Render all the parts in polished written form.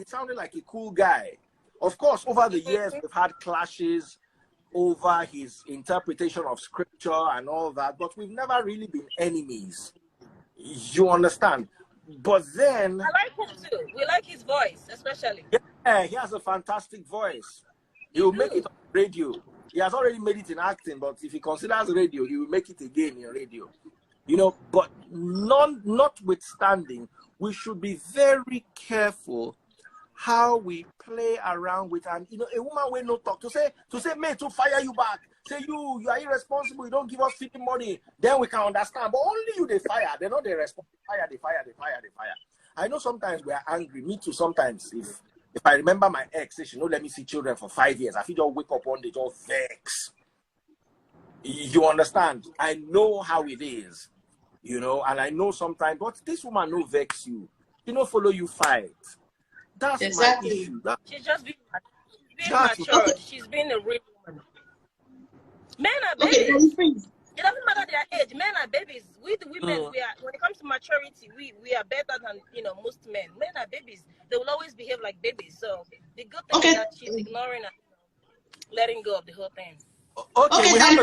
sounded like a cool guy. Of course, over the years, we've had clashes over his interpretation of scripture and all that, but we've never really been enemies. You understand? But then... I like him too. We like his voice, especially. Yeah, he has a fantastic voice. He will make it on radio. He has already made it in acting, but if he considers radio, he will make it again in radio. You know, but notwithstanding, we should be very careful how we play around with, and you know, a woman will not talk to say mate, to fire you back, say you are irresponsible, you don't give us feeding money, then we can understand. But only you they fire, they're not they respond. They fire. I know sometimes we are angry. Me too. Sometimes if I remember my ex, say she no let me see children for 5 years, I feel just wake up one day just vex. You understand? I know how it is, you know, and I know sometimes, but this woman no vex you. She no follow you fight. That's exactly my issue. She's just being mature. Okay. She's being a real woman. Men are babies. Okay, it doesn't matter their age. Men are babies. We the women, we are, when it comes to maturity, we are better than, you know, most men. Men are babies. They will always behave like babies. So the good thing is that she's ignoring and letting go of the whole thing. Okay, I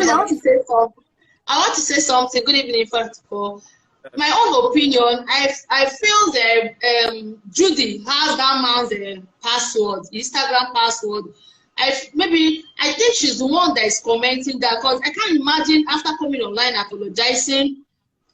want to say something. Good evening, first of all. My own opinion, I feel that Judy has that man's password, Instagram password. I think she's the one that is commenting that, because I can't imagine after coming online apologizing,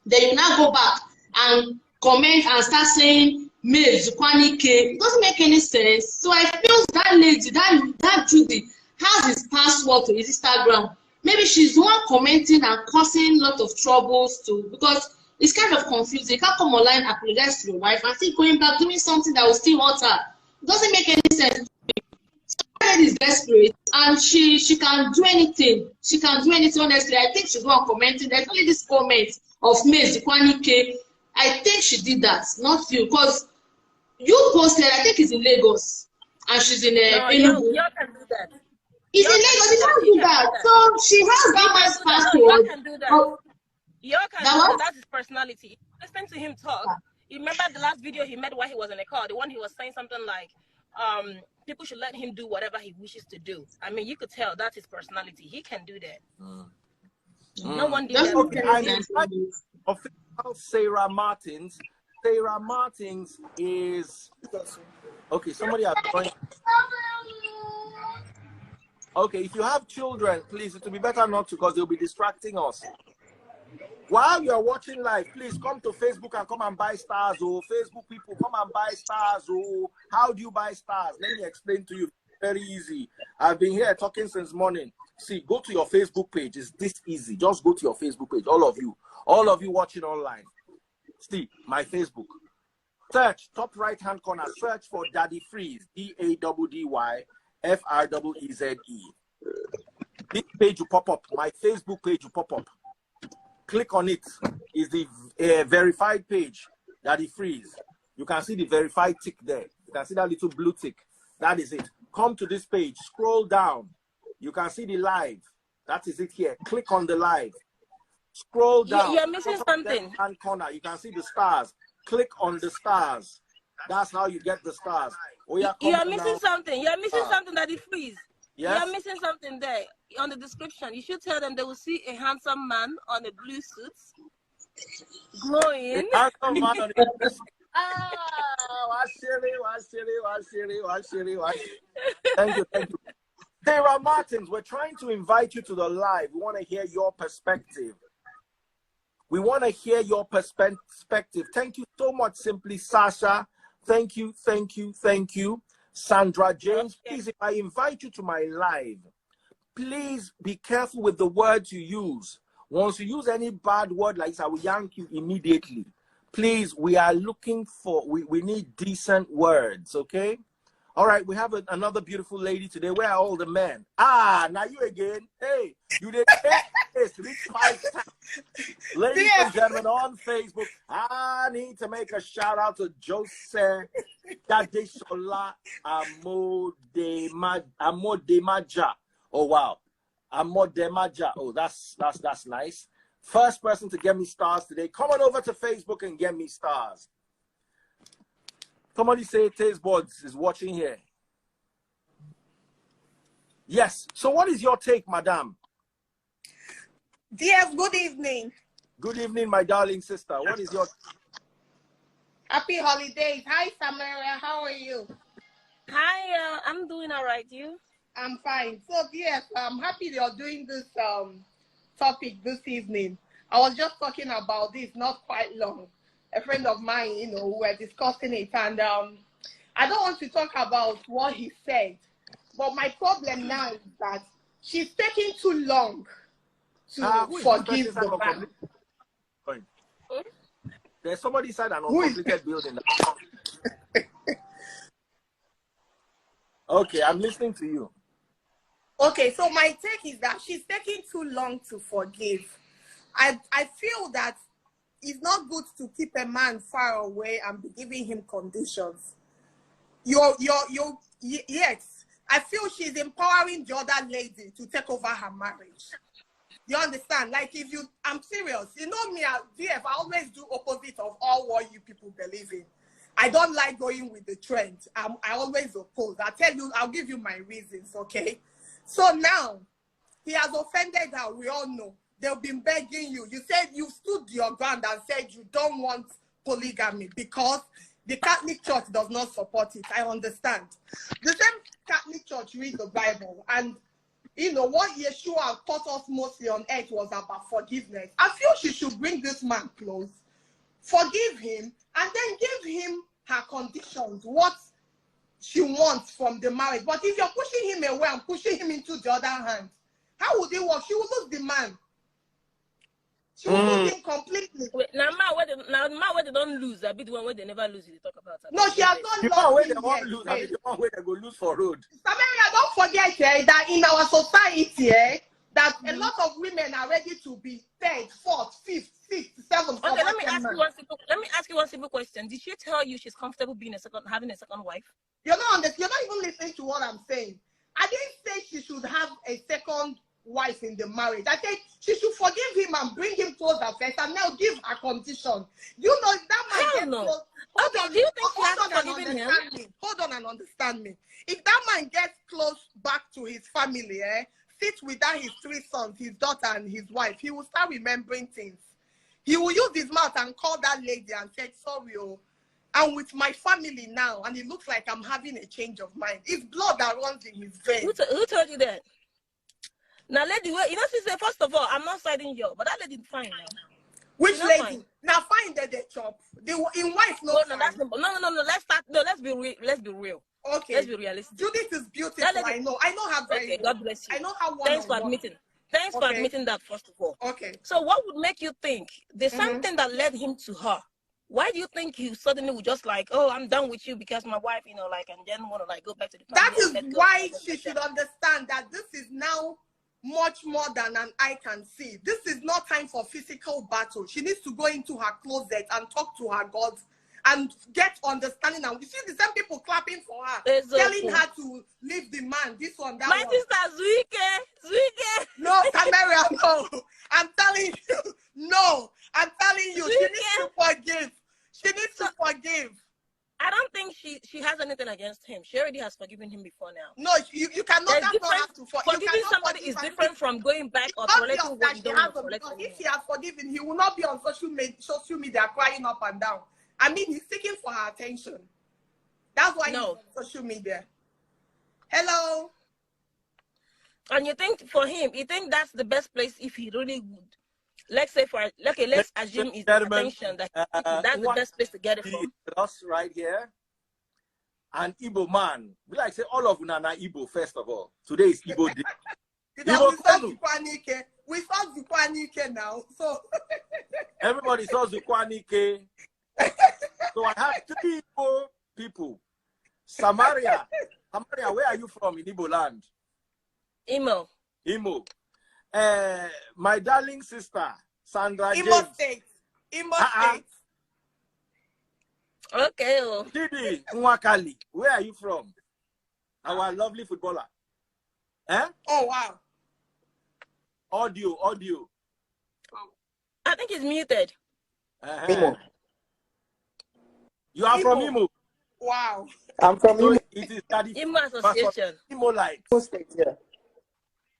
then you now go back and comment and start saying Zukwanike. It doesn't make any sense. So I feel that lady, that Judy, has his password to his Instagram. Maybe she's the one commenting and causing a lot of troubles too, because it's kind of confusing. You can't come online, apologize to your wife, and still going back doing something that will still hurt her. It doesn't make any sense. Somebody is desperate, and she can do anything. She can do anything. Honestly, I think she's the one commenting. There's only this comment of Zukwanike. I think she did that, not you, because you posted. I think it's in Lagos, and she's in Enugu. You can do that. It's in Lagos. You can't do that. So she has that man's password. You can do that. That's his personality. Listen to him talk. You remember the last video he made while he was in a car? The one he was saying something like, people should let him do whatever he wishes to do. I mean, you could tell that's his personality. He can do that. No one did that. Okay. Official Sarah Martins. Sarah Martins is... Okay, somebody has joined. Okay, if you have children, please, it will be better not to, because they'll be distracting us. While you're watching live, please come to Facebook and come and buy stars. Oh, Facebook people, come and buy stars. Oh, how do you buy stars? Let me explain to you. Very easy. I've been here talking since morning. See, go to your Facebook page. It's this easy. Just go to your Facebook page. All of you watching online. See, my Facebook. Search, top right-hand corner. Search for Daddy Freeze. DADDYFREEZE. This page will pop up. My Facebook page will pop up. Click on it. Is the verified page, Daddy Freeze. You can see the verified tick there. You can see that little blue tick. That is it. Come to this page. Scroll down. You can see the live. That is it here. Click on the live. Scroll down. You're missing something. Left-hand corner. You can see the stars. Click on the stars. That's how you get the stars. Oh, yeah, you're missing something. You're missing something, Daddy Freeze. Yes? You're missing something there on the description. You should tell them they will see a handsome man on a blue suit, glowing. A handsome man on a blue suit. Thank you. Sarah Martins, we're trying to invite you to the live. We want to hear your perspective. Thank you so much, Simply Sasha. Thank you. Sandra James, please, if I invite you to my live, please be careful with the words you use. Once you use any bad word like this, I will yank you immediately. Please, we are looking for, we need decent words, okay? All right, we have another beautiful lady today. Where are all the men? Now you again. Hey, you did this. Reach 5 times. Ladies and gentlemen, on Facebook, I need to make a shout out to Jose Dadesola Amodemaja. Oh, wow. Amodemaja. Oh, that's nice. First person to get me stars today. Come on over to Facebook and get me stars. Somebody say Taste Buds is watching here. Yes. So what is your take, madam? Dear, good evening. Good evening, my darling sister. What is your... Happy holidays. Hi, Samaria. How are you? Hi, I'm doing all right. You? I'm fine. So, yes, I'm happy you're doing this topic this evening. I was just talking about this not quite long. A friend of mine, you know, we were discussing it, and I don't want to talk about what he said, but my problem now is that she's taking too long to forgive the man. There's somebody inside an uncompleted building. Okay, I'm listening to you. Okay, so my take is that she's taking too long to forgive. I feel that it's not good to keep a man far away and be giving him conditions. Yes, I feel she's empowering the other lady to take over her marriage. You understand? Like, if you, I'm serious. You know me, DF, I always do opposite of all what you people believe in. I don't like going with the trend. I always oppose. I'll give you my reasons, okay? So now, he has offended her, we all know. They've been begging you. You said you stood your ground and said you don't want polygamy because the Catholic Church does not support it. I understand. The same Catholic Church reads the Bible, and you know what Yeshua taught us mostly on earth was about forgiveness. I feel she should bring this man close, forgive him, and then give him her conditions, what she wants from the marriage. But if you're pushing him away and pushing him into the other hand, how would it work? She will lose the man. She will lose him completely. Wait, now where they don't lose, I be the one where they never lose. They talk about it. No, she has not the one where they won't lose, I mean, the one where they go lose for road. Samaria, don't forget that in our society, that a lot of women are ready to be third, fourth, fifth, sixth, seventh. Okay, let me ask you one simple question. Did she tell you she's comfortable being having a second wife? You're not even listening to what I'm saying. I didn't say she should have a second wife in the marriage. I said she should forgive him and bring him closer first, and now give her condition. You know that might get close. Do you think she has to forgive him? Hold on and understand me. If that man gets close back to his family, sit without his 3 sons, his daughter and his wife, he will start remembering things. He will use his mouth and call that lady and say, sorry, I'm with my family now, and it looks like I'm having a change of mind. It's blood that runs in his veins. Who told you that? Now, lady, you know, she said, first of all, I'm not siding you, but that lady fine now. Which lady? Fine. Now, find that they chop. They were in wife, no. No, let's start. No, let's be real. Okay. Let's be realistic. Judith is beautiful. I know her very well. God bless you. I know her one. Thanks for admitting. Thanks for admitting that, first of all. Okay. So what would make you think there's something that led him to her? Why do you think you suddenly would just like, oh, I'm done with you because my wife, you know, like, and then want to like go back to the family? That is why she should understand that this is now much more than an eye can see. This is not time for physical battle. She needs to go into her closet and talk to her God and get understanding. And we see the same people clapping for her, telling her to leave the man, this one, that my one. My sister, Zuike. No, Tamara, no. I'm telling you, no. I'm telling you, she needs to forgive. She needs to forgive. I don't think she has anything against him. She already has forgiven him before now. No, you cannot have to forgive. Forgiving somebody is different from going back or tolerating what you don't want to tolerate. If he has forgiven, he will not be on social media crying up and down. I mean, he's seeking for her attention. That's why he's on social media. Hello. And you think for him, you think that's the best place if he really would? Let's say let's assume it's the attention that that's the best place to get it from. Us right here, an Igbo man. We like say all of Nana Igbo first of all. Today is Igbo Day. We saw Zukwanike now, so everybody saw Zukwanike. So I have 3 Igbo people. Samaria, where are you from in Igbo land? Imo. My darling sister, Sandra Imo James. State. State. Okay. Didi Nwakali, where are you from? Our lovely footballer. Oh, wow. Audio. I think it's muted. You are from Imo? Wow. I'm from Imo. It is Daddy Imo Association. Imolites. State, yeah.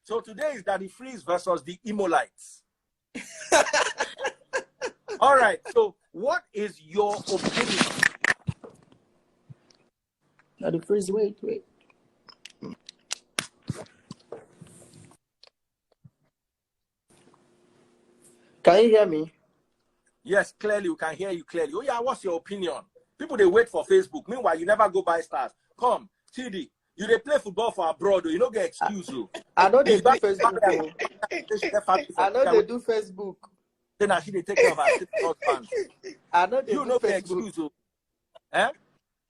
So today is Daddy Freeze versus the Imolites. All right. So what is your opinion? Daddy Freeze, wait. Can you hear me? Yes, clearly. We can hear you clearly. Oh, yeah, what's your opinion? People, they wait for Facebook. Meanwhile, you never go buy stars. Come, TD, you they play football for abroad. You don't get excuse. I know they do Facebook. I know they do Facebook. Then I should take care of our husband. I know they do Facebook. Eh?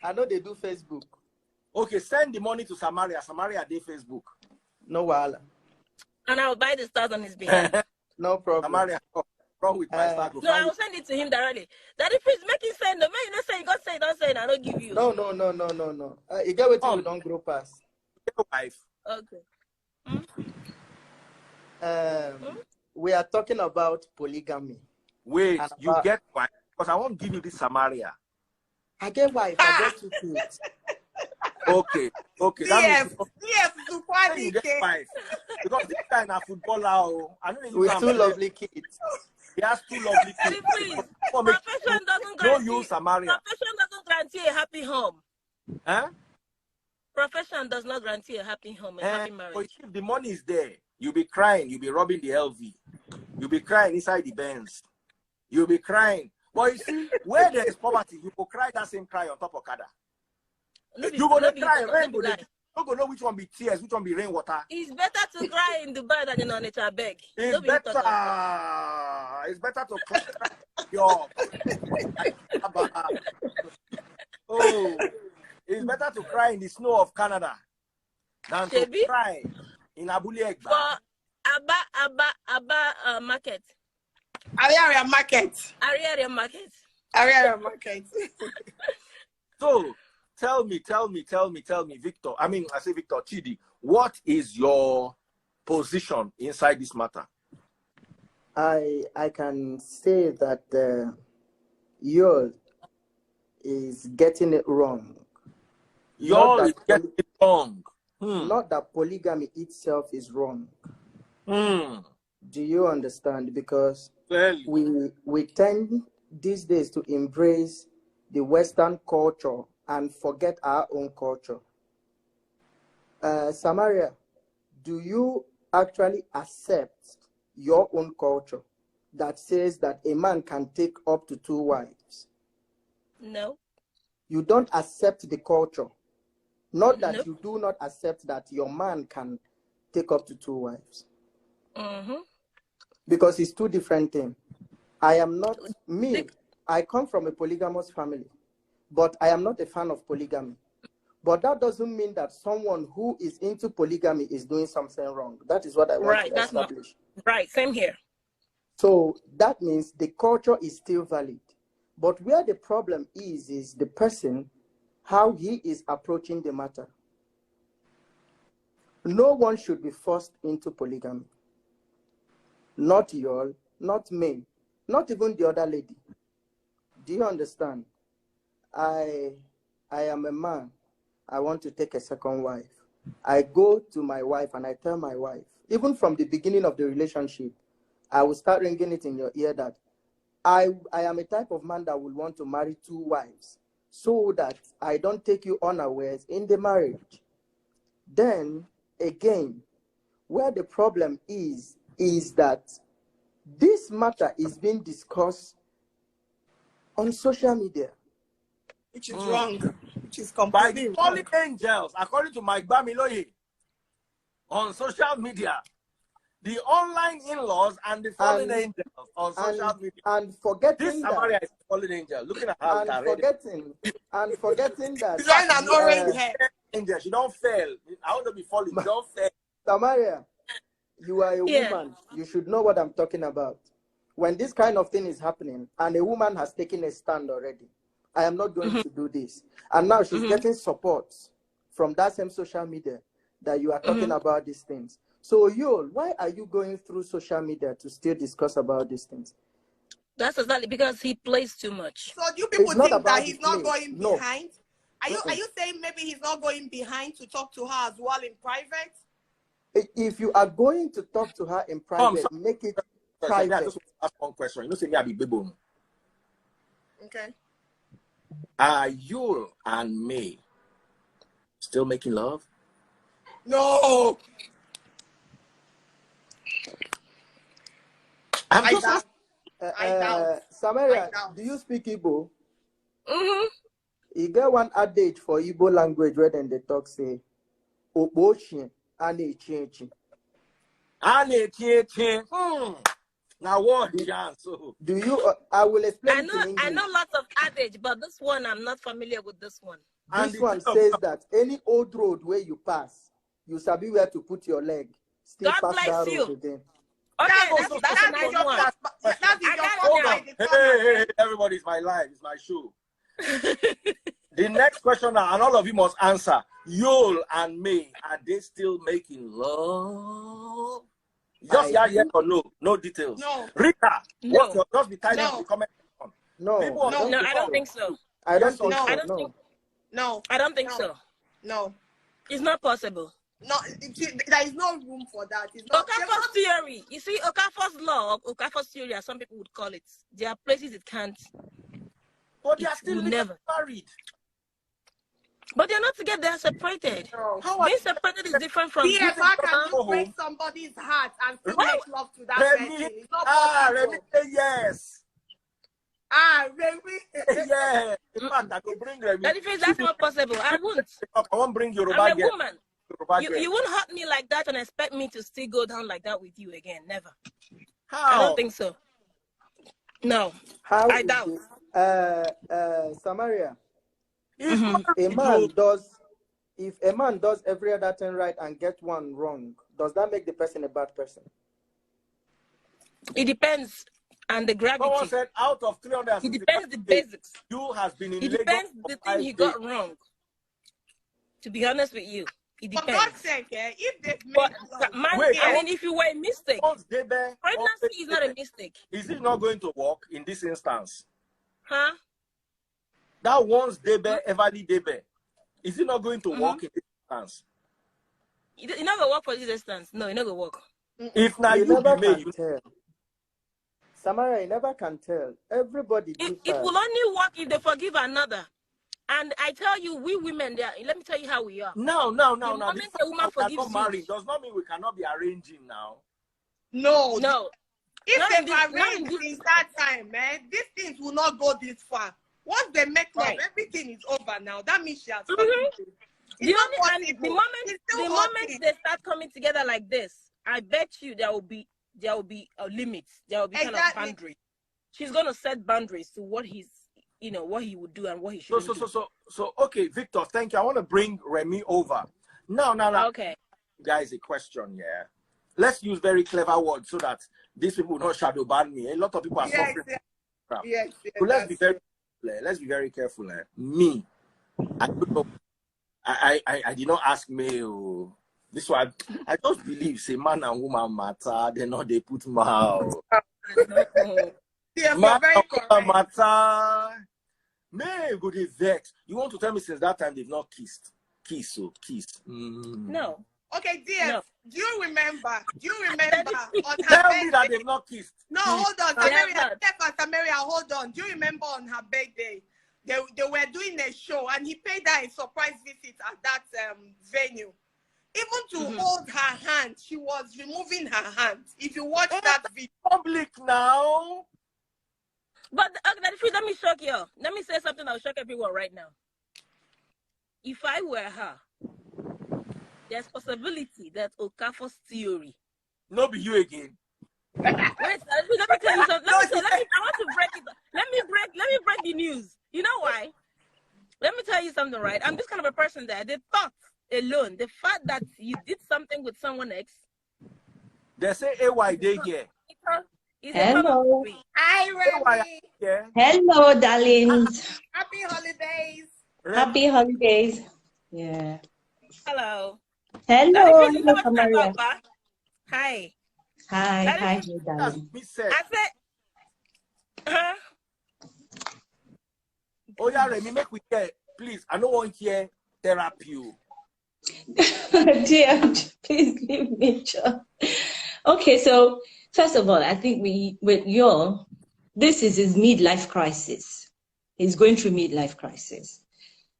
I know they do Facebook. Okay, send the money to Samaria. Samaria, they Facebook. No wahala. And I'll buy the stars on his behalf. No problem. Samaria, wrong with my star. No, I will send it to him directly. Daddy, please make him send. No, man, you don't say. God say, don't say. I don't give you. No. You get what you don't grow past. Your wife. Okay. We are talking about polygamy. Wait, you get wife? Because I won't give you this Samaria. I get wife. I get 2 kids. Okay. Yes, Zukwanike. You get wife. Because this guy is a footballer. I know with 2 lovely kids. He has 2 lovely kids. Please, profession doesn't guarantee. No use Samaria. Profession doesn't guarantee a happy home. Huh? Profession does not guarantee a happy home, a happy marriage. But if the money is there, you'll be crying. You'll be rubbing the LV. You'll be crying inside the Benz. You'll be crying. But you see, where there is poverty, you will cry that same cry on top of Kada. You're going to cry. Rain go. You don't know which one be tears, which one be rainwater. It's better to cry in Dubai than in Onitsha beg. It's better to cry. It's better to cry in the snow of Canada than to cry in Abule Egba. For Abba market. Area market. So, tell me, Victor. I mean, I say Victor Chidi, what is your position inside this matter? I can say that Yul is getting it wrong. Yul is getting it wrong. Not that polygamy itself is wrong. Do you understand? Because we tend these days to embrace the Western culture and forget our own culture. Samaria, do you actually accept your own culture that says that a man can take up to 2 wives? No. You don't accept the culture. Not that you do not accept that your man can take up to 2 wives. Because it's 2 different things. I am not, I come from a polygamous family, but I am not a fan of polygamy. But that doesn't mean that someone who is into polygamy is doing something wrong. That is what I want to establish. Right, same here. So that means the culture is still valid. But where the problem is the person, how he is approaching the matter. No one should be forced into polygamy. Not Yul, not me, not even the other lady. Do you understand? I am a man. I want to take a second wife. I go to my wife and I tell my wife, even from the beginning of the relationship, I will start ringing it in your ear that I am a type of man that will want to marry 2 wives so that I don't take you unawares in the marriage. Then, again, where the problem is that this matter is being discussed on social media. Which is wrong. Which is completely by the fallen angels, according to Mike Bamiloye, on social media. The online in-laws and the fallen angels on social media. And forgetting this Samaria is a fallen angel. Looking at how forgetting that. She's wearing an orange hair. Angel, she don't fail. I want to be fallen. She don't fail. Samaria, you are a woman. You should know what I'm talking about. When this kind of thing is happening and a woman has taken a stand already, I am not going to do this. And now she's getting support from that same social media that you are talking about these things. So, Yul, why are you going through social media to still discuss about these things? That's exactly because he plays too much. So, do you people think that he's not going behind? Are you saying maybe he's not going behind to talk to her as well in private? If you are going to talk to her in private, make it private. I just want to ask one question. You know, say me I be Bibo. Okay. Are Yul and May still making love? No. I'm just asking. I doubt. Samaria, do you speak Igbo? Mm-hmm. You get one adage for Igbo language where then they talk say, Obochi ane chenchi. Ane chenchi. Now what? So do you? I will explain it in English. I know lots of adage, but this one I'm not familiar with. This one. This one says that any old road where you pass, you sabi where to put your leg. Still God pass that bless road you. again. Okay, that's a nice one. Hey, everybody's my life. It's my show. The next question now, and all of you must answer. Yul and May, are they still making love? Just yes or no. No details. No. Rita, No. Just be tied No. up in the comment section. No, I don't think so. I don't think No, so. I don't think. No. I don't think so. No. It's not possible. No, there is no room for that. It's not. Okafor's theory. You see, Okafor's law, Okafor's theory, as some people would call it. There are places it can't. But they are still never married. But they're not together. They're separated. No. Being separated is different from. Yes, how can you break somebody's heart and still make love to that person? It's not possible. Remy, yes. Remy. Yeah. In fact, I could bring Remy. That's not possible. I won't. I won't bring Yoruba. I'm a woman. You won't hurt me like that and expect me to still go down like that with you again. Never. How? I don't think so. No. I doubt. Samaria. If a man does every other thing right and get one wrong, does that make the person a bad person? It depends on the gravity. Someone said out of 300. It depends the basics. You has been in It depends the thing he got wrong. To be honest with you, it depends. For God's sake, if they've made I mean, if you were a mistake, pregnancy is not a mistake. Is it not going to work in this instance? Huh? That once Debe, Everly Debe, is it not going to work in this instance? It not gonna work for this instance. No, it not gonna work. If now you never be made, can tell. Samaria, you never can tell. Everybody it will only work if they forgive another. And I tell you, we women, let me tell you how we are. No. The moment a woman forgives you, does not mean we cannot be arranging now. No. If they've arranged since that time, man, these things will not go this far. Once they make love, everything is over now. That means she has the moment they start coming together like this, I bet you there will be a limit. There will be kind of boundaries. She's gonna set boundaries to what he's, what he would do and what he shouldn't do. So okay, Victor, thank you. I want to bring Remy over. Now. Okay. Guys, a question, yeah. Let's use very clever words so that these people will not shadow ban me. A lot of people are suffering. Yes, so let's be very careful. Me, I don't know. I did not ask me. This one, I just believe say man and woman matter. They know they put mouth. Man and woman matter. May go dey vex. You want to tell me since that time they've not kissed? Kiss. No. Okay, dear. No. Do you remember on her Tell me that they've not kissed. No, hold on. Samaria, hold on. Do you remember on her birthday? They were doing a show and he paid her a surprise visit at that venue. Even to hold her hand, she was removing her hand. If you watch that video. Public now. But let me shock you. Let me say something that will shock everyone right now. If I were her, there's possibility that Okafor's theory. No, be you again. Wait, let me tell you something. I want to break it. Let me break the news. You know why? Let me tell you something, right? I'm this kind of a person that the thought alone, the fact that you did something with someone else. They say AY day here. Hello. Hi, Remy. Hello, darlings. Happy holidays. Happy holidays. Yeah. Hello. Hello. Hi. Hi, darling. I said, huh? Oh yeah, Remy, make we get please, I don't want to hear therapy. Dear, please give me joy. Okay, so first of all, I think with Yul, this is his midlife crisis. He's going through midlife crisis.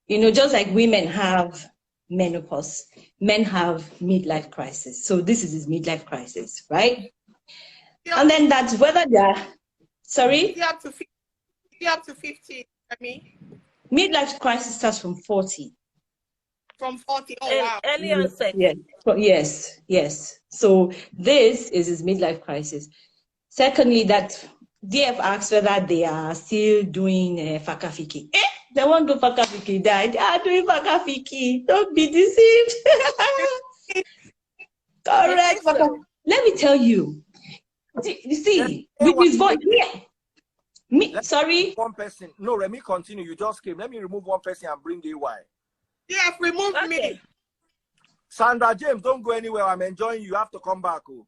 You know, just like women have menopause, men have midlife crisis. So this is his midlife crisis, right? Yeah. And then that's whether they're, sorry? Yeah, up to 50, I mean. Midlife crisis starts from 40. From 40, oh wow. Early onset. Yes, yes. So this is his midlife crisis. Secondly, that DF asks whether they are still doing fakafiki. They won't do fakafiki. They are doing fakafiki. Don't be deceived. Correct. Let me tell you. You see, with his voice here. Sorry? One person. No, let me continue. You just came. Let me remove one person and bring AY. Yeah, remove me. Sandra James, don't go anywhere. I'm enjoying you. You have to come back. Oh.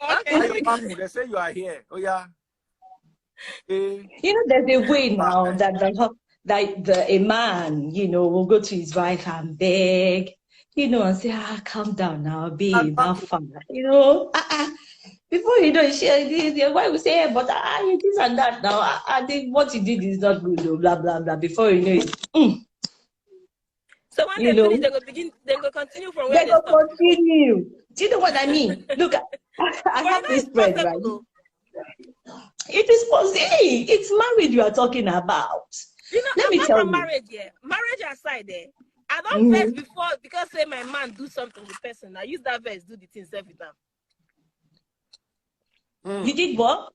Okay. They say you are here. Oh, yeah. You know, there's a way now that a man, you know, will go to his wife and beg, you know, and say, calm down now, babe, have fun. You know, before you know, your wife will say, but you this and that now. I think what you did is not good, blah, blah, blah. Before you know it. So when they finish, they go continue from where they stop. Continue. Do you know what I mean? Look, I have this spread, right? It is possible. It's marriage you are talking about. You know, let me tell you. Marriage aside there. I don't vex before because say my man do something with person. I use that verse, do the things every time. You did what?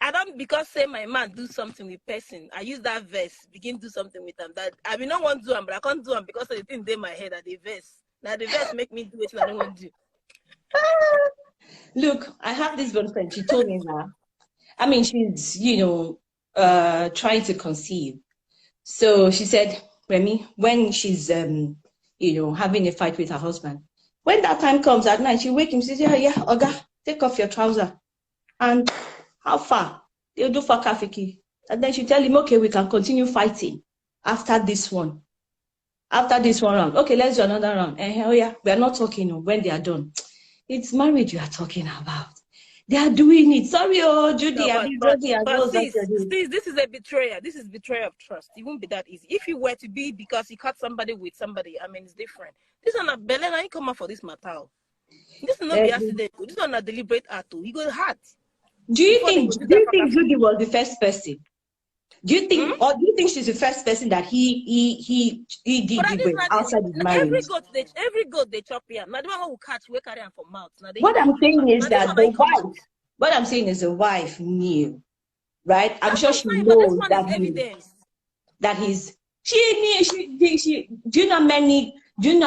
I don't because say my man do something with person. I use that verse, begin do something with them. That I mean, not want to do them, but I can't do them because the thing in my head that the verse. Now the verse make me do it I don't want to do. Look, I have this one friend. She told me that. I mean, she's, you know, trying to conceive. So she said, Remy, when she's, you know, having a fight with her husband, when that time comes at night, she wake him, she says, yeah, Oga, take off your trouser. And how far? They'll do fakafiki. And then she tell him, okay, we can continue fighting after this one. After this one round. Okay, let's do another round. Oh yeah, we are not talking when they are done. It's marriage you are talking about. They are doing it. Sorry, Judy. But this is a betrayal. This is betrayal of trust. It won't be that easy. If you were to be because you caught somebody with somebody, I mean, it's different. This one, Belen, I ain't come out for this matter. This is not be accident. This one, a deliberate act. You go hard. Do you think Judy was the first person? Do you think, or do you think she's the first person that he did it outside his marriage? Every goat they chop here. Now the one who catch, we carry them for mouth. What I'm saying is that the wife. What I'm saying is the wife knew, right? I'm sure she knows that he's. She. Do you know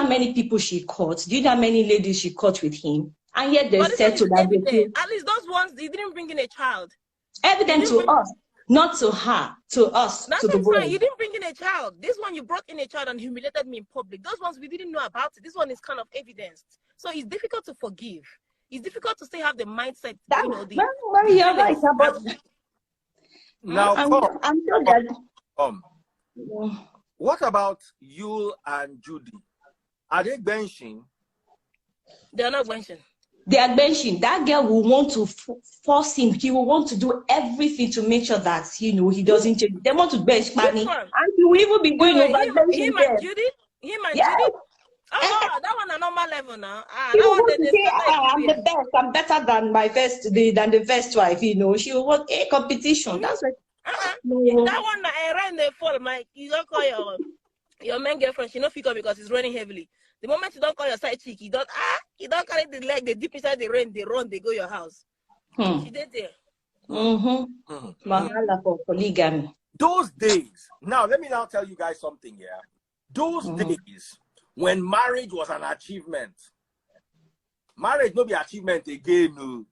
how many people she caught? Do you know how many ladies she caught with him? And yet they said to that. At least those ones they didn't bring in a child. Evident to us. Not to her, to us, that's to the world. You didn't bring in a child. This one you brought in a child and humiliated me in public. Those ones we didn't know about it. This one is kind of evidenced. So it's difficult to forgive. It's difficult to still have the mindset. You're right about that. Now, I'm sure that. What about Yul and Judy? Are they benching? They're not benching. They are benching. That girl will want to force him. He will want to do everything to make sure that, you know, he doesn't change. They want to bench Manny. And he will even be doing over benching him and Judy? Him and Judy? Oh, that one a normal level now. He will want to say, I'm the best. I'm better than the first wife, you know. She will want a competition. That's what. That one, I ran the fall. You don't call your main girlfriend. She not figure because it's raining heavily. The moment you don't call your side chick, you don't carry the leg, they dip inside the rain, they run, they go your house. She did there. Mahala for polygamy. Those days, now let me now tell you guys something here. Those days when marriage was an achievement. Marriage no be achievement again. No.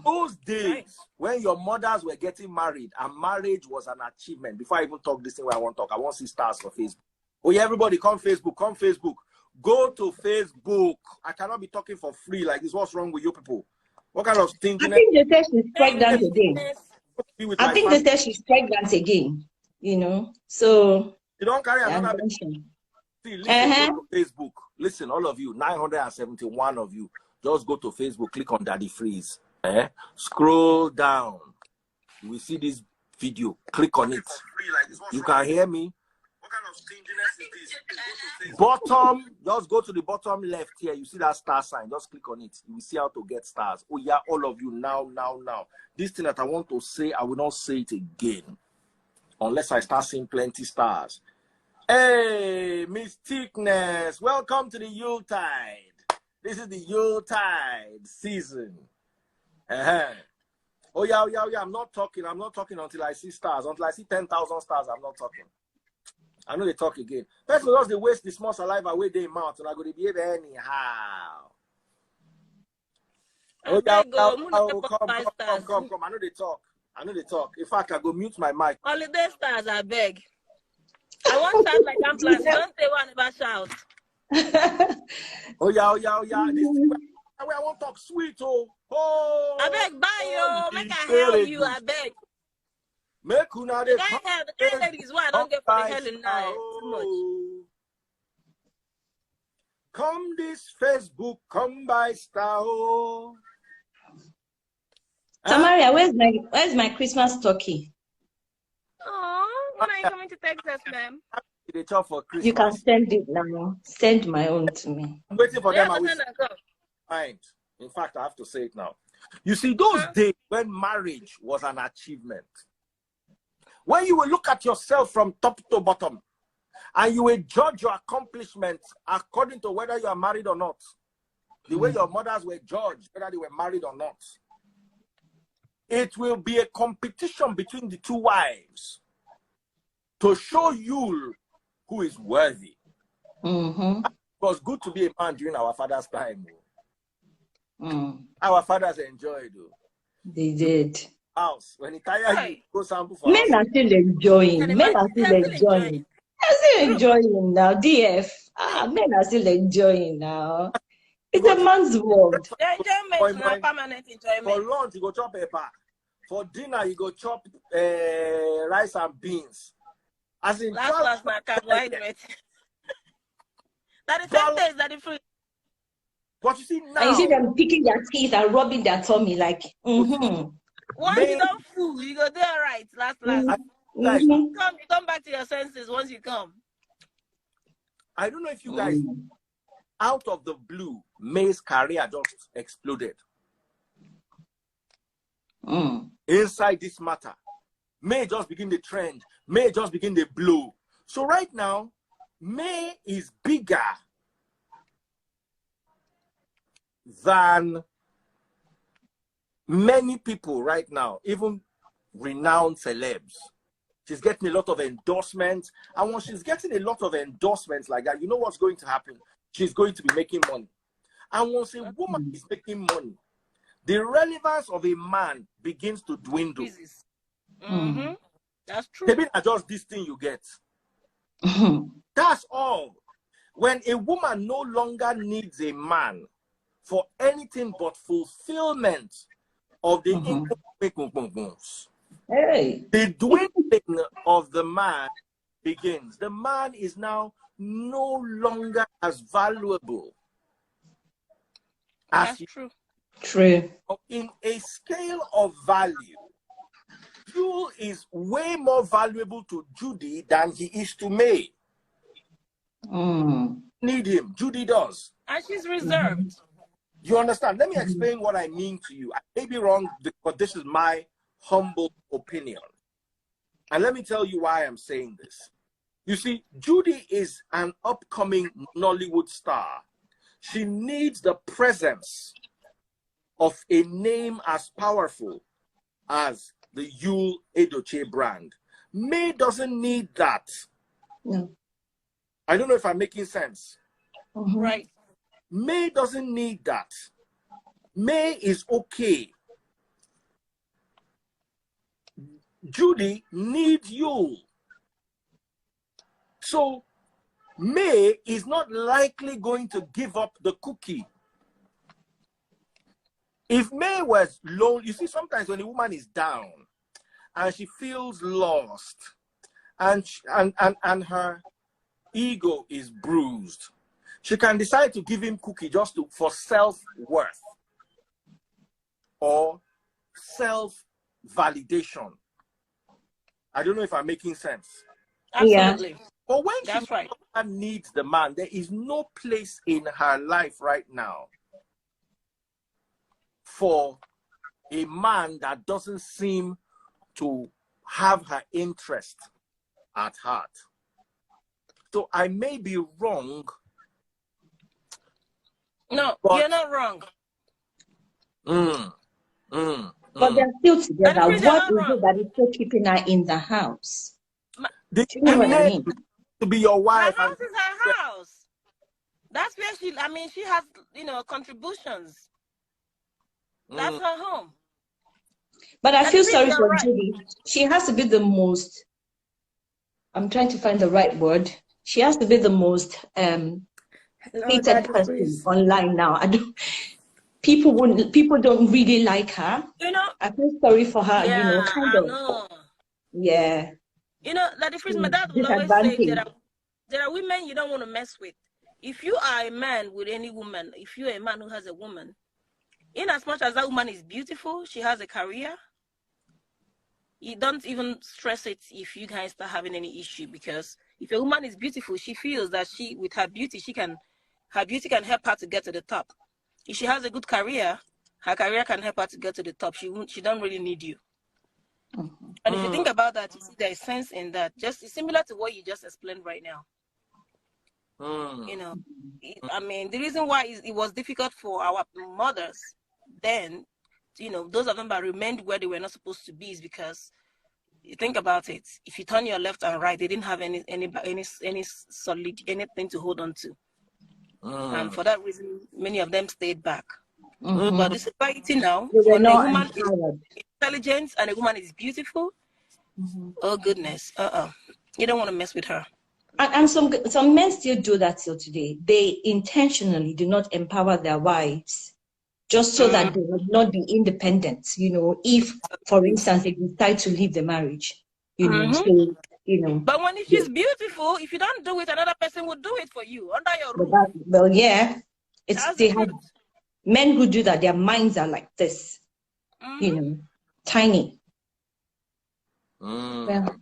Those days when your mothers were getting married and marriage was an achievement. Before I even talk this thing where I want to talk, I want to see stars for Facebook. Oh yeah, everybody come Facebook, come Facebook. Go to Facebook. I cannot be talking for free like this. What's wrong with you people? What kind of thing? I think they said she's pregnant again. I think they said she's pregnant again. You know, so You don't carry another baby. See, listen, go to Facebook. Listen, all of you, 971 of you, just go to Facebook, click on Daddy Freeze. Scroll down. You will see this video. Click on it. You can hear me. What kind of stinginess is this? Bottom, just go to the bottom left here. You see that star sign. Just click on it. You will see how to get stars. Oh yeah, all of you, now. This thing that I want to say, I will not say it again. Unless I start seeing plenty stars. Hey, Mystiqueness, welcome to the Yuletide. This is the Yuletide season. Oh yeah. I'm not talking until I see stars. Until I see 10,000 stars, I'm not talking. I know they talk again. First of all, they waste the small saliva away their mouth, and I go to behave anyhow. Oh yeah, come. I know they talk. In fact, I go mute my mic. Holiday stars, I beg. I want that like I'm planning. Don't say one about shout. Oh yeah. This is where I want to talk sweet. Oh. I beg, buy you. Make I help you. I beg. Make una the kind ladies why I don't get for the hell in night too much. Come this Facebook, come by style. Samaria, where's my Christmas turkey? Oh, when are you coming to Texas, ma'am? For Christmas. You can send it now. Send my own to me. I'm waiting for them. Fine. In fact, I have to say it now. You see, those days when marriage was an achievement, when you will look at yourself from top to bottom, and you will judge your accomplishments according to whether you are married or not, the way your mothers were judged, whether they were married or not. It will be a competition between the two wives to show Yul who is worthy. It was good to be a man during our father's time. Our fathers enjoyed. They did. House. When he tired, you go sample for men are still enjoying. Men are still enjoying. They're still enjoying now. DF. Men are still enjoying now. It's a man's world. Enjoyment, not permanent enjoyment. For lunch, you go chop a pack. For dinner, you go chop rice and beans. As in, last my carbohydrate. That is 10 days that is free. But you see now, and you see them picking their teeth and rubbing their tummy like. Once you don't fool, you go there right. Last. You come back to your senses once you come. I don't know if you guys, out of the blue, May's career just exploded. Inside this matter, May just begin the trend. May just begin the blow. So right now, May is bigger than many people right now, even renowned celebs. She's getting a lot of endorsements. And when she's getting a lot of endorsements like that, you know what's going to happen? She's going to be making money. And once a woman is making money, the relevance of a man begins to dwindle. That's true. Maybe not just this thing you get. That's all. When a woman no longer needs a man for anything but fulfillment of the the dwindling of the man begins. The man is now no longer as valuable as That's true. True. In a scale of value, Yul is way more valuable to Judy than he is to May. Need him. Judy does. And she's reserved. You understand? Let me explain what I mean to you. I may be wrong, but this is my humble opinion. And let me tell you why I'm saying this. You see, Judy is an upcoming Nollywood star. She needs the presence of a name as powerful as the Yul Edochie brand. May doesn't need that. No. I don't know if I'm making sense. Right. May doesn't need that. May is okay. Judy needs Yul. So May is not likely going to give up the cookie. If May was lonely, you see, sometimes when a woman is down and she feels lost and her ego is bruised, she can decide to give him cookie just for self-worth or self-validation. I don't know if I'm making sense. Absolutely. Yeah. But when that's she right. needs the man, there is no place in her life right now for a man that doesn't seem to have her interest at heart. So I may be wrong. No, you're not wrong. But they're still together. What is it that is still keeping her in the house? Do you know what I mean? To be your wife. Her house is her house. That's where she has, contributions. That's her home. But I feel sorry for Judy. She has to be the most, I'm trying to find the right word. She has to be the most hated person online now. People don't really like her. I feel sorry for her, yeah, kind of. Know. Yeah. That the my dad would always say there are women you don't want to mess with. If you are a man with any woman, if you're a man who has a woman, in as much as that woman is beautiful, she has a career, you don't even stress it if you guys start having any issue, because if a woman is beautiful, she feels that with her beauty, her beauty can help her to get to the top. If she has a good career, her career can help her to get to the top. She don't really need you. And if you think about that, you see there is sense in that. Just similar to what you just explained right now. The reason why it was difficult for our mothers then, those of them that remained where they were not supposed to be, is because you think about it. If you turn your left and right, they didn't have any solid anything to hold on to. And for that reason, many of them stayed back. But the society now, when a woman is intelligent and a woman is beautiful, oh goodness, you don't want to mess with her. And some men still do that till today. They intentionally do not empower their wives just so that they will not be independent. If, for instance, they decide to leave the marriage, so, But when she's beautiful, if you don't do it, another person will do it for you under your roof. Well, yeah, men who do that. Their minds are like this, tiny. Well,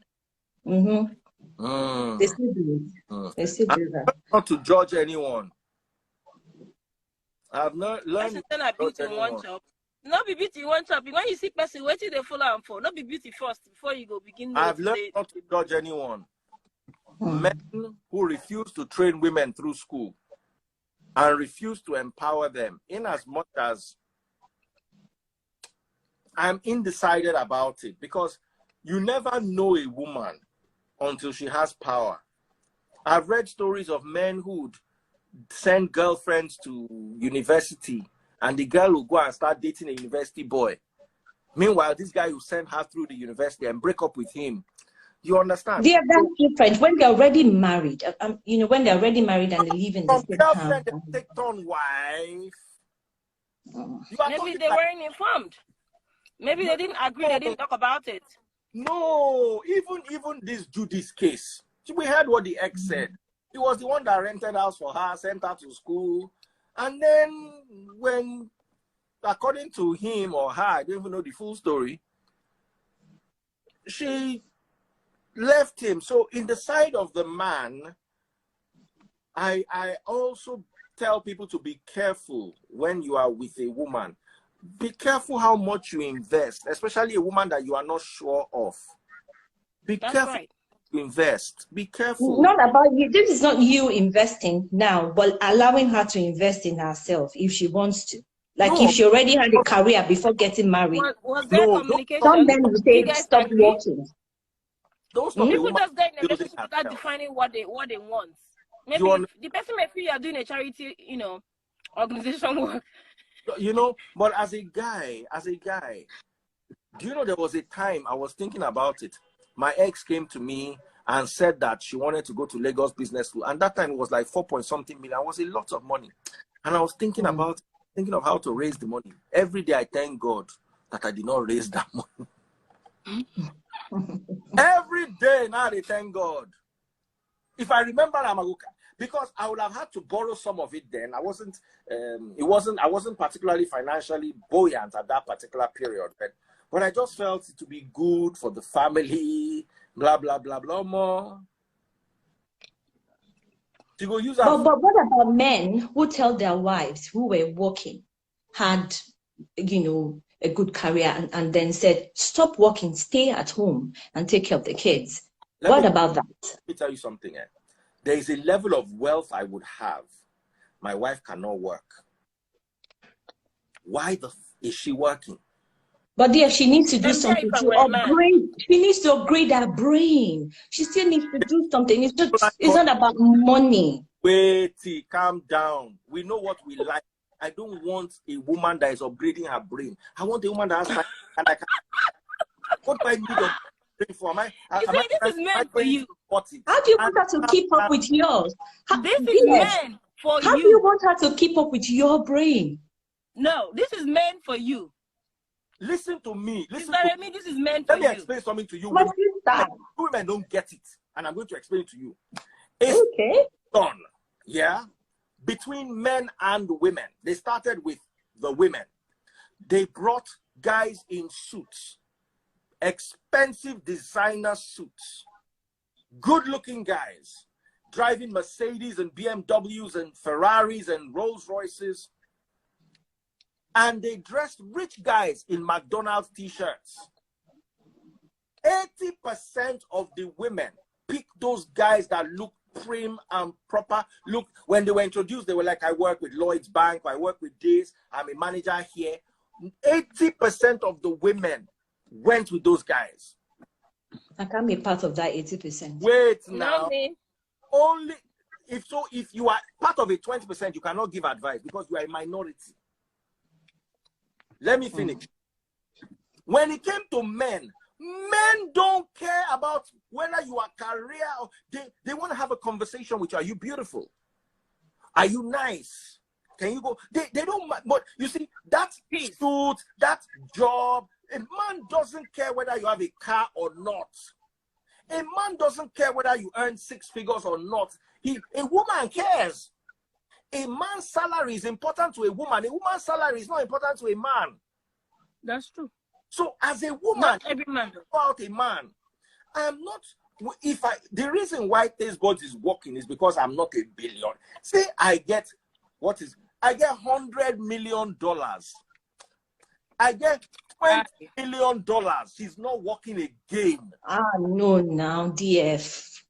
they still do it. They still do that. Not to judge anyone. I've not learned. Beauty in one chop. Not be beauty in one chop. When you see person, what they follow and for? Not be beauty first before you go begin. I've learned not to judge anyone. Men who refuse to train women through school and refuse to empower them, in as much as I'm undecided about it, because you never know a woman until she has power. I've read stories of men who'd send girlfriends to university and the girl will go and start dating a university boy. Meanwhile, this guy will send her through the university and break up with him. You understand? Yeah, that's different. When they're already married, when they're already married and they live in the same house. They take on wife. Maybe they weren't informed. Maybe they didn't agree. They didn't talk about it. No, even this Judy's case. We heard what the ex said. He was the one that rented house for her, sent her to school. And then when, according to him or her, I don't even know the full story, she left him. So in the side of the man, I also tell people to be careful when you are with a woman. Be careful how much you invest, especially a woman that you are not sure of. That's careful. Right. Invest. Be careful. Not about you. This is not you investing now, but allowing her to invest in herself if she wants to. Like if she already had a career before getting married. Was there communication? Some men will say stop working. People just get in a relationship without defining what they want. Maybe the person may feel you are doing a charity, organization work. But as a guy, do you know there was a time I was thinking about it? My ex came to me and said that she wanted to go to Lagos Business School. And that time it was like 4-point-something million. It was a lot of money. And I was thinking of how to raise the money. Every day I thank God that I did not raise that money. Every day now they thank God. If I remember, because I would have had to borrow some of it then. I wasn't particularly financially buoyant at that particular period. But I just felt it to be good for the family, blah, blah, blah, blah, more. To go use but what about men who tell their wives who were working, had, you know, a good career and then said, stop working, stay at home and take care of the kids? What about that? Let me tell you something. There is a level of wealth I would have. My wife cannot work. Why is she working? But dear, she needs to do something to upgrade. She needs to upgrade her brain. She still needs to do something. It's not about money. Wait, calm down. We know what we like. I don't want a woman that is upgrading her brain. I want a woman that has time and I can. What do I need a brain for? This is meant for you. How do you want her to keep up with yours? This is meant for you. How do you want her to keep up with your brain? No, this is meant for you. Listen to me. Listen to me. This is meant for you. Let me explain something to you. Women don't get it, and I'm going to explain it to you. It's done, yeah, between men and women. They started with the women. They brought guys in suits, expensive designer suits, good-looking guys, driving Mercedes and BMWs and Ferraris and Rolls Royces. And they dressed rich guys in McDonald's t-shirts. 80% of the women picked those guys that look prim and proper. Look, when they were introduced, they were like, I work with Lloyd's Bank, I work with this, I'm a manager here. 80% of the women went with those guys. I can't be part of that 80%. Wait now. Only if you are part of a 20%, you cannot give advice because you are a minority. Let me finish. When it came to men, men don't care about whether you are career or they want to have a conversation with you. Are you beautiful? Are you nice? Can you go? They don't, but you see, that suit, that job, a man doesn't care whether you have a car or not. A man doesn't care whether you earn 6 figures or not. A woman cares. A man's salary is important to a woman. A woman's salary is not important to a man. That's true. So as a woman, not every man about a man, I'm not. The reason why Tastebud is working is because I'm not a billion. Say I get $100 million. I get $20 million. She's not working again. No, now, DF.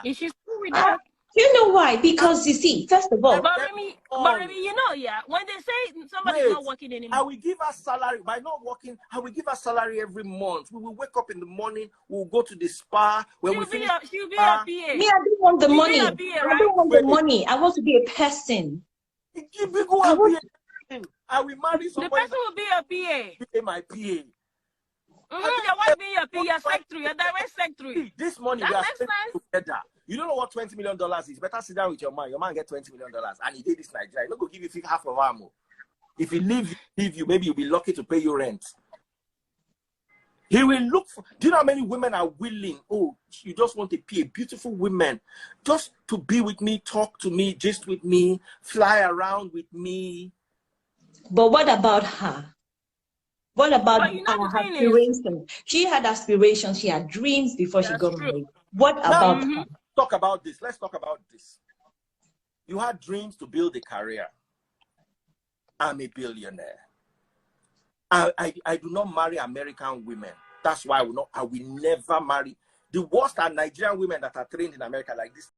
Is she still with that? You know why? Because you see, first of all, but Remy, you know, yeah, when they say somebody's not working anymore, I will give her salary. By not working, I will give her salary every month. We will wake up in the morning, we'll go to the spa. She'll be a PA. Me, I don't want the money. I don't want the money. I want to be a person. I will marry somebody. The person will be a PA. Be my PA. Your wife being your PA, your secretary, your direct secretary. This money we are spending together. You don't know what $20 million is. Better sit down with your man. Your man get $20 million, and he did this Nigeria. He's not gonna give you half of ammo. If he leave you, maybe you'll be lucky to pay your rent. He will look for. Do you know how many women are willing? Oh, you just want to pay beautiful women, just to be with me, talk to me, just with me, fly around with me. But what about her? What about her aspirations? She had aspirations. She had dreams before she got married. What about her? Talk about this. Let's talk about this. You had dreams to build a career. I'm a billionaire. I do not marry American women. That's why I will never marry. The worst are Nigerian women that are trained in America like this.